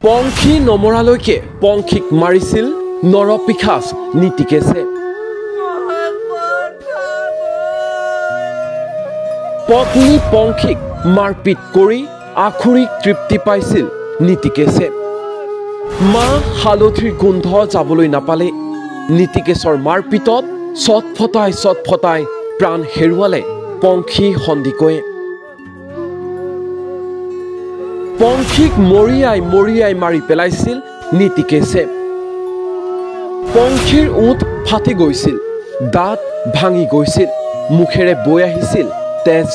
পংখী নমৰালৈকে পংখীক মাৰিছিল নৰপিশাচ নীতিকেশে। পত্নী পংখীক মাৰপিট কৰি আখুৰিক তৃপ্তি পাইছিল নীতিকেশে। মা হালধিৰ গোন্ধ যাবলৈ নাপালে নীতিকেশৰ মাৰপিটত চটফটাই প্ৰাণ হেৰুৱালে পংখী সন্দিকৈয়ে। পংখীক মৰিয়াই মাৰি পেলাইছিল নীতিকেশে। পংখীৰ ওঁঠ ফাটি গৈছিল, দাঁত ভাঙি গৈছিল, মুখেৰে বৈ আহিছিল তেজ।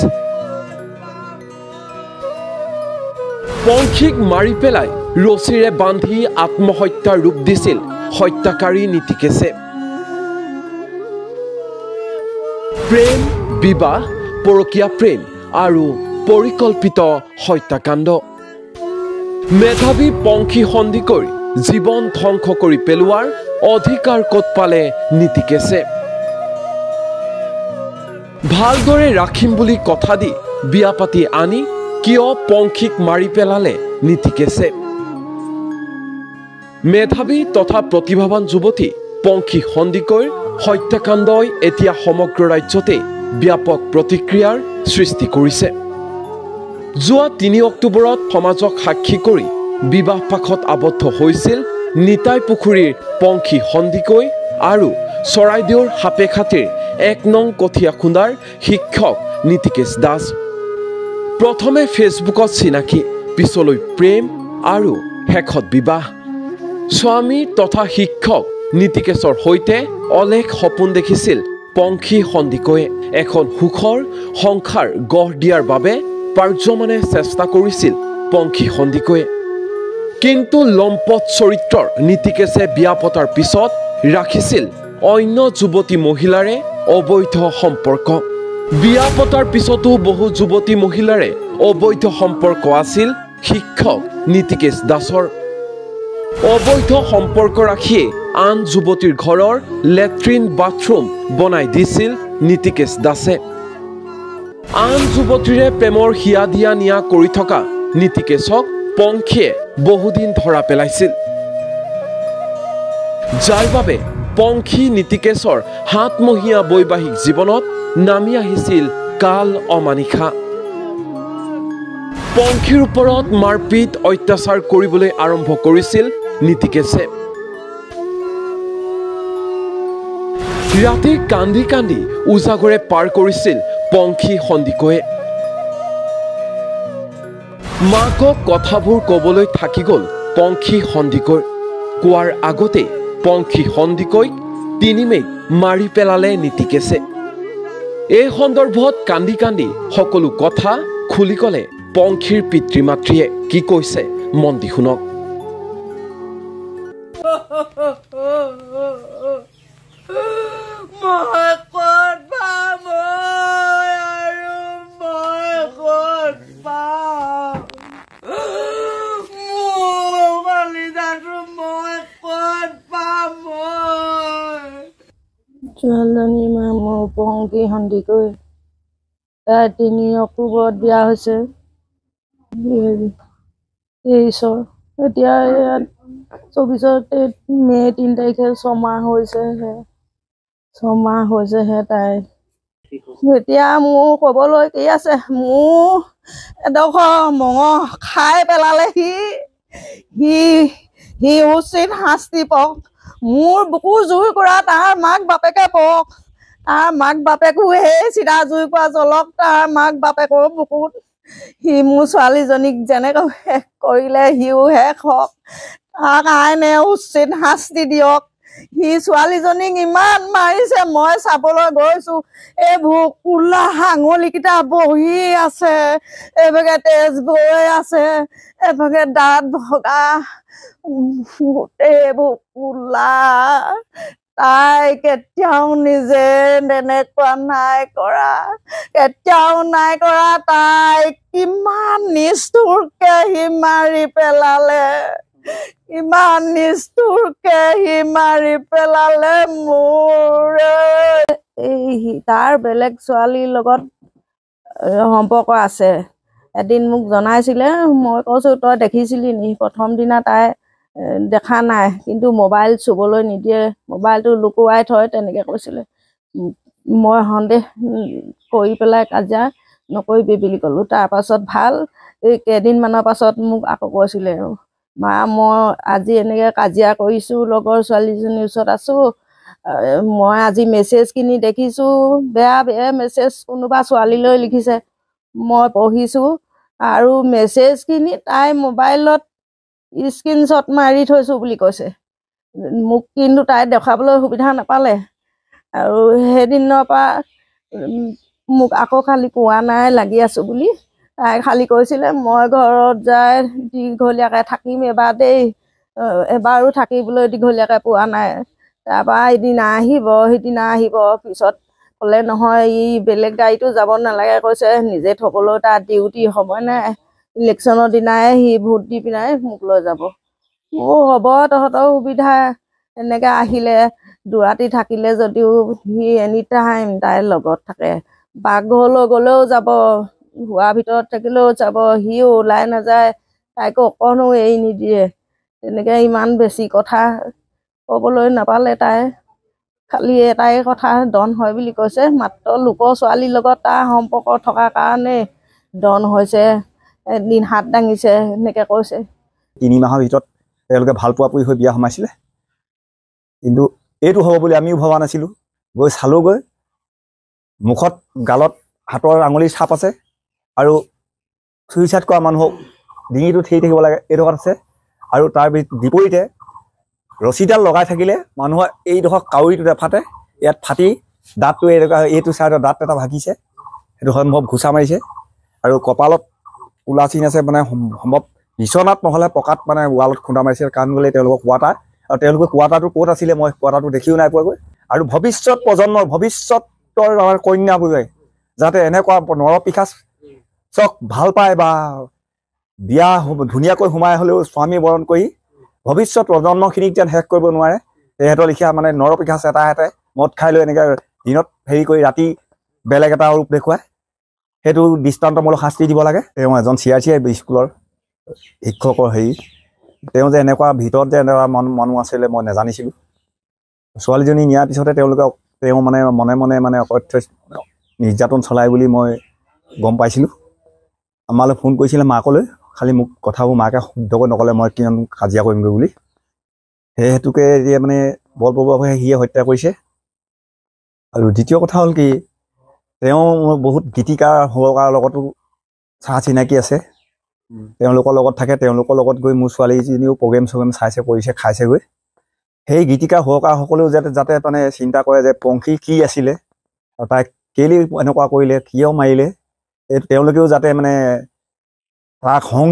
পংখীক মাৰি পেলাই ৰছীৰে বান্ধি আত্মহত্যাৰ ৰূপ দিছিল হত্যাকাৰী নীতিকেশে। প্ৰেম, বিবাহ, পৰকীয়া প্ৰেম আৰু পৰিকল্পিত হত্যাকাণ্ড। মেধাৱী পংখী সন্দিকৈৰ জীৱন ধ্বংস কৰি পেলোৱাৰ অধিকাৰ ক'ত পালে নীতিকেশে? ভালদৰে ৰাখিম বুলি কথা দি বিয়া পাতি আনি কিয় পংখীক মাৰি পেলালে নীতিকেশে? মেধাৱী তথা প্ৰতিভাৱান যুৱতী পংখী সন্দিকৈৰ হত্যাকাণ্ডই এতিয়া সমগ্ৰ ৰাজ্যতে ব্যাপক প্ৰতিক্ৰিয়াৰ সৃষ্টি কৰিছে। যোৱা ৩ অক্টোবৰত সমাজক সাক্ষী কৰি বিবাহ পাশত আবদ্ধ হৈছিল নিতাই পুখুৰীৰ পংখী সন্দিকৈ আৰু চৰাইদেউৰ সাপেখাতিৰ ১ নং কঠীয়াখুন্দাৰ শিক্ষক নীতিকেশ দাস। প্ৰথমে ফেচবুকত চিনাকি, পিছলৈ প্ৰেম আৰু শেষত বিবাহ। স্বামী তথা শিক্ষক নীতিকেশৰ সৈতে অলেখ সপোন দেখিছিল পংখী সন্দিকৈয়ে। এখন সুখৰ সংসাৰ গঢ় দিয়াৰ বাবে পাৰ্যমানে চেষ্টা কৰিছিল পংখী সন্দিকৈয়ে। কিন্তু লম্পট চৰিত্ৰৰ নীতিকেশে বিয়া পতাৰ পিছত ৰাখিছিল অন্য যুৱতী মহিলাৰে অবৈধ সম্পৰ্ক। বিয়া পতাৰ পিছতো বহু যুৱতী মহিলাৰে অবৈধ সম্পৰ্ক আছিল শিক্ষক নীতিকেশ দাসৰ। অবৈধ সম্পৰ্ক ৰাখিয়ে আন যুৱতীৰ ঘৰৰ লেট্ৰিন বাথৰুম বনাই দিছিল নীতিকেশ দাসে। আন যুৱতীৰে প্ৰেমৰ হিয়া দিয়া নিয়া কৰি থকা নীতিকেশক পংখীয়ে বহুদিন ধৰা পেলাইছিল, যাৰ বাবে পংখী নীতিকেশৰ ৭মহীয়া বৈবাহিক জীৱনত নামি আহিছিল কাল অমানিশা। পংখীৰ ওপৰত মাৰপিট অত্যাচাৰ কৰিবলৈ আৰম্ভ কৰিছিল নীতিকেশে। ৰাতি কান্দি কান্দি উজাগৰে পাৰ কৰিছিল পংখী সন্দিকৈয়ে। মাকক কথাবোৰ ক'বলৈ থাকি গ'ল পংখী সন্দিকৈ। কোৱাৰ আগতে পংখী সন্দিকৈক ৩ মে'ত মাৰি পেলালে নীতিকেশে। এই সন্দৰ্ভত কান্দি কান্দি সকলো কথা খুলি ক'লে পংখীৰ পিতৃ মাতৃয়ে। কি কৈছে মন দি শুনক। ছোৱালীজনী মোৰ পংখী সন্দিকৈ। তাই ৩ অক্টোবৰত বিয়া হৈছে ২৩। এতিয়া ২৪ মে' ৩ তাৰিখে 6 মাহ হৈছেহে। 6 মাহ হৈছেহে তাই। এতিয়া মোৰ ক'বলৈ কি আছে, মোৰ এডোখৰ মঙহ খাই পেলালে সি উচিত শাস্তি পাওক। মোৰ বুকু জুই কৰা তাৰ মাক বাপেকে পাওক। তাৰ মাক বাপেকো সেই চিধা জুই কৰা জ্বলক তাৰ মাক বাপেকৰ বুকুত। সি মোৰ ছোৱালীজনীক যেনেকৈ শেষ কৰিলে সিও শেষ হওক। তাক আইনে উচিত শাস্তি দিয়ক। সি ছোৱালীজনীক ইমান মাৰিছে, মই চাবলৈ গৈছো। এইবোৰ কোলা আঙুলিকেইটা বহি আছে, এইভাগে তেজ বৈ আছে, এইভাগে দাঁত ভগা, গোটেইবোৰ কোলা। তাই কেতিয়াও নিজে তেনেকুৱা নাই কৰা, কেতিয়াও নাই কৰা। তাই কিমান নিষ্ঠুৰকে সি মাৰি পেলালে, ইমান নিষ্ঠুৰকে সি মাৰি পেলালে মোৰ। তাৰ বেলেগ ছোৱালীৰ লগত সম্পৰ্ক আছে। এদিন মোক জনাইছিলে মই কৈছোঁ তই দেখিছিলি নি প্ৰথম দিনা তাই দেখা নাই কিন্তু মোবাইল চুবলৈ নিদিয়ে মোবাইলটো লুকুৱাই থয় তেনেকৈ কৈছিলে মই সন্দেহ কৰি পেলাই কাজিয়া নকৰিবি বুলি ক'লোঁ তাৰপাছত ভাল এই কেইদিনমানৰ পাছত মোক আকৌ কৈছিলে মা মই আজি এনেকৈ কাজিয়া কৰিছোঁ লগৰ ছোৱালীজনীৰ ওচৰত আছোঁ মই আজি মেছেজখিনি দেখিছোঁ বেয়া বেয়া মেছেজ কোনোবা ছোৱালীলৈ লিখিছে মই পঢ়িছোঁ আৰু মেছেজখিনি তাই মোবাইলত স্ক্ৰীনশ্বট মাৰি থৈছোঁ বুলি কৈছে মোক কিন্তু তাই দেখাবলৈ সুবিধা নাপালে আৰু সেইদিনৰ পৰা মোক আকৌ খালি কোৱা নাই লাগি আছোঁ বুলি তাই খালি কৈছিলে মই ঘৰত যাই দীঘলীয়াকৈ থাকিম এবাৰ দেই এবাৰো থাকিবলৈ দীঘলীয়াকৈ পোৱা নাই তাৰপৰা এদিনা সিদিনা আহিব পিছত ক'লে নহয় ই বেলেগ গাড়ীটো যাব নালাগে কৈছে নিজে থ'বলৈ তাৰ ডিউটি সময় নাই ইলেকশ্যনৰ দিনাই সি ভোট দি পিনাই মোক লৈ যাব হ'ব তহঁতৰ সুবিধা এনেকৈ আহিলে দুৰাতি থাকিলে যদিও সি এনি টাইম তাইৰ লগত থাকে পাকঘৰলৈ গ'লেও যাব শোৱাৰ ভিতৰত থাকিলেও যাব সিও ওলাই নাযায় তাইকো অকণো এৰি নিদিয়ে তেনেকৈ ইমান বেছি কথা ক'বলৈ নাপালে তাই খালি এটাই কথা ডন হয় বুলি কৈছে মাত্ৰ লোকৰ ছোৱালীৰ লগত তাৰ সম্পৰ্ক থকাৰ কাৰণে ডন হৈছে এদিন হাত দাঙিছে এনেকৈ কৈছে 3 মাহৰ ভিতৰত তেওঁলোকে ভাল পোৱা পুৰি হৈ বিয়া সোমাইছিলে কিন্তু এইটো হ'ব বুলি আমিও ভবা নাছিলোঁ গৈ চালোগৈ মুখত গালত হাতৰ আঙুলিৰ ছাপ আছে আৰু চুইচাইড কৰা মানুহক ডিঙিটো ঠেই থাকিব লাগে এইডোখৰত আছে আৰু তাৰ বিপৰীতে ৰছীডাল লগাই থাকিলে মানুহৰ এইডোখৰ কাউৰীটো নেফাটে ইয়াত ফাটি দাঁতটো এইটো চাইডৰ দাঁত এটা ভাগিছে সেইটো সম্ভৱ ঘোচা মাৰিছে আৰু কপালত কোলা চিন আছে মানে সম্ভৱ বিচনাত নহ'লে পকাত মানে ৱালত খুন্দা মাৰিছে কাৰণ গ'লে তেওঁলোকৰ কোৱাটাৰ আৰু তেওঁলোকৰ কোৱাটাৰটো ক'ত আছিলে মই কোৱাটাৰটো দেখিও নাই পোৱাগৈ আৰু ভৱিষ্যত প্ৰজন্মৰ ভৱিষ্যতৰ কন্যাবোৰে যাতে এনেকুৱা নৰপিশাচক ভাল পায় বা বিয়া ধুনীয়াকৈ সোমাই হ'লেও স্বামী বৰণ কৰি ভৱিষ্যত প্ৰজন্মখিনিক যেন শেষ কৰিব নোৱাৰে তেহেঁতৰ লিখীয়া মানে নৰপিশাচ এটাহেঁতে মদ খাই লৈ এনেকৈ দিনত হেৰি কৰি ৰাতি বেলেগ এটা ৰূপ দেখুৱায় সেইটো দৃষ্টান্তমূলক শাস্তি দিব লাগে তেওঁ এজন CRC স্কুলৰ শিক্ষকৰ হেৰি তেওঁ যে এনেকুৱা ভিতৰত যে এনেকুৱা মানুহ আছিলে মই নাজানিছিলোঁ ছোৱালীজনী নিয়াৰ পিছতে তেওঁ মানে মনে মনে মানে অকথ্য নিৰ্যাতন চলায় বুলি মই গম পাইছিলোঁ আমালৈ ফোন কৰিছিলে মাকলৈ খালি মোক কথাবোৰ মাকে শুদ্ধকৈ নক'লে মই কিমান কাজিয়া কৰিমগৈ বুলি সেই হেতুকে এতিয়া মানে বলপূৰ্বকভাৱে সিয়ে হত্যা কৰিছে আৰু দ্বিতীয় কথা হ'ল কি তেওঁ বহুত গীতিকাৰ সুৰকাৰ লগতো চাহ চিনাকি আছে তেওঁলোকৰ লগত থাকে তেওঁলোকৰ লগত গৈ মোৰ ছোৱালীজনীও প্ৰগ্ৰেম চাইছে কৰিছে খাইছেগৈ সেই গীতিকাৰ সুৰকাৰসকলেও যাতে মানে চিন্তা কৰে যে পংখী কি আছিলে আৰু তাইক কেলেই এনেকুৱা কৰিলে কিয় মাৰিলে এই তেওঁলোকেও যাতে মানে তাক খং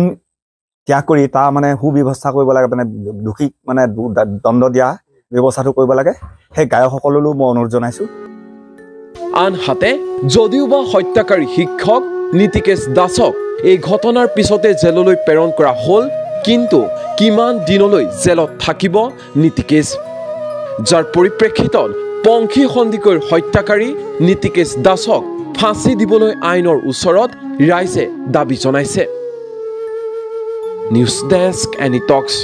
ত্যাগ কৰি তাৰ মানে সুব্যৱস্থা কৰিব লাগে মানে দোষীক মানে দণ্ড দিয়া ব্যৱস্থাটো কৰিব লাগে সেই গায়কসকললৈও মই অনুৰোধ জনাইছোঁ আনহাতে যদিওবা হত্যাকাৰী শিক্ষক নীতিকেশ দাসক এই ঘটনাৰ পিছতে জেললৈ প্ৰেৰণ কৰা হ'ল কিন্তু কিমান দিনলৈ জেলত থাকিব নীতিকেশ যাৰ পৰিপ্ৰেক্ষিতত পংখী সন্দিকৈৰ হত্যাকাৰী নীতিকেশ দাসক ফাঁচি দিবলৈ আইনৰ ওচৰত ৰাইজে দাবী জনাইছে নিউজ ডেস্ক এনি টক্স